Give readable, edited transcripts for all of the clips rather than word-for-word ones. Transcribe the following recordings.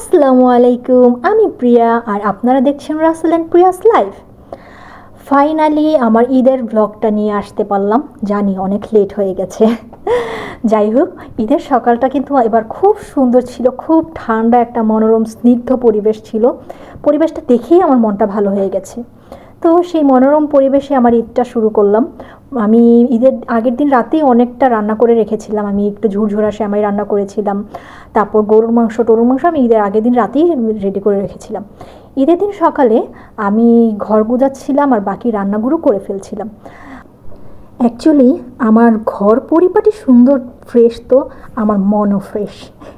আসসালামু আলাইকুম, আমি প্রিয়া আর আপনারা দেখছেন Rasel and Priya's life. Finally আমার ঈদের ব্লগটা নিয়ে আসতে পারলাম। জানি অনেক লেট হয়ে গেছে। যাই হোক, ঈদের সকালটা কিন্তু এবার খুব সুন্দর ছিল। খুব ঠান্ডা একটা মনোরম স্নিগ্ধ পরিবেশ ছিল। পরিবেশটা দেখেই আমার মনটা ভালো হয়ে গেছে। তো সেই মনোরম পরিবেশে আমার ঈদটা শুরু করলাম। আমি ঈদের আগের দিন রাতেই অনেকটা রান্না করে রেখেছিলাম। আমি একটু ঝুরঝুরা সেমাই রান্না করেছিলাম। তারপর টরুর মাংস আমি ঈদের আগের দিন রাতেই রেডি করে রেখেছিলাম। ঈদের দিন সকালে আমি ঘর গুজাচ্ছিলাম আর বাকি রান্নাগুলো করে ফেলছিলাম। অ্যাকচুয়ালি আমার ঘর পরিপাটি সুন্দর, ফ্রেশ, তো আমার মনও ফ্রেশ।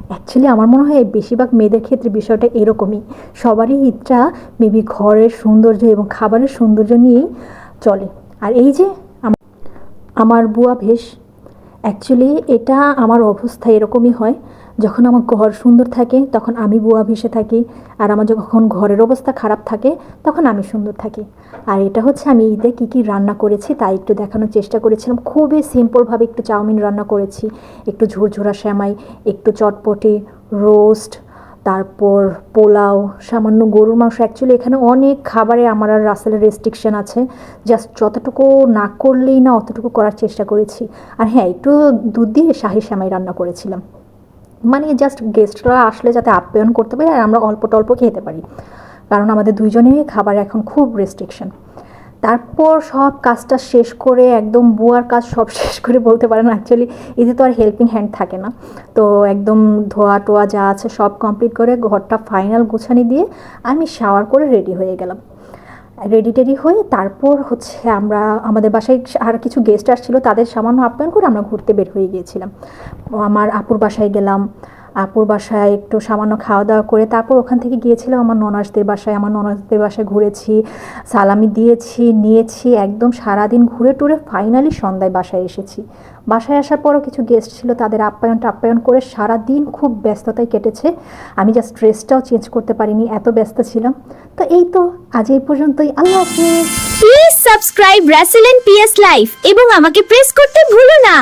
অ্যাকচুয়ালি আমার মনে হয় বেশিরভাগ মেয়েদের ক্ষেত্রে বিষয়টা এরকমই। সবারই ঈদটা মেবি ঘরের সৌন্দর্য এবং খাবারের সৌন্দর্য নিয়েই চলে। আর এই যে আমার বুয়া ভেষ, অ্যাকচুয়ালি এটা আমার অবস্থা এরকমই হয়। যখন আমার ঘর সুন্দর থাকে তখন আমি বুয়া ভেসে থাকি, আর আমার যখন ঘরের অবস্থা খারাপ থাকে তখন আমি সুন্দর থাকি। আর এটা হচ্ছে আমি ঈদে কী কী রান্না করেছি তাই একটু দেখানোর চেষ্টা করেছিলাম। খুবই সিম্পলভাবে একটু চাউমিন রান্না করেছি, একটু ঝুরঝুরা সেমাই, একটু চটপটি, রোস্ট, তারপর পোলাও, সামান্য গরুর মাংস। অ্যাকচুয়ালি এখানে অনেক খাবারে আমার আর রাসেলের রেস্ট্রিকশন আছে। জাস্ট যতটুকু না করলেই না অতটুকু করার চেষ্টা করেছি। আর হ্যাঁ, একটু দুধ দিয়ে শাহি সেমাই রান্না করেছিলাম, মানে জাস্ট গেস্টরা আসলে যাতে আপ্যায়ন করতে পারি আর আমরা অল্প টল্প খেতে পারি, কারণ আমাদের দুইজনেরই খাবার এখন খুব রেস্ট্রিকশন। তারপর সব কাজটা শেষ করে, একদম বুয়ার কাজ সব শেষ করে বলতে পারেন। অ্যাকচুয়ালি এতে তো আর হেল্পিং হ্যান্ড থাকে না, তো একদম ধোয়া টোয়া যা আছে সব কমপ্লিট করে ঘরটা ফাইনাল গোছানি দিয়ে আমি শাওয়ার করে রেডি হয়ে গেলাম। রেডি হয়ে তারপর হচ্ছে আমরা আমাদের বাসায় আর কিছু গেস্ট আসছিলো, তাদের সামান্য আপ্যায়ন করে আমরা ঘুরতে বের হয়ে গিয়েছিলাম। আমার আপুর বাসায় গেলাম। আপুর বাসায় একটু সামান্য খাওয়া দাওয়া করে তারপর ওখান থেকে গিয়েছিলাম আমার ননাসদের বাসায়। আমার ননাসদের বাসায় ঘুরেছি, সালামি দিয়েছি, নিয়েছি, একদম সারাদিন ঘুরে টুরে ফাইনালি সন্ধ্যায় বাসায় এসেছি। বাসায় আসার পরও কিছু গেস্ট ছিল, তাদের আপ্যায়ন করে সারাদিন খুব ব্যস্ততায় কেটেছে। আমি জাস্ট ড্রেসটাও চেঞ্জ করতে পারিনি, এত ব্যস্ত ছিলাম। তো এই তো, আজ এই পর্যন্তই। আল্লাহ হাফেজ। Please subscribe Rasel and PS life এবং আমাকে প্রেস করতে ভুলো না।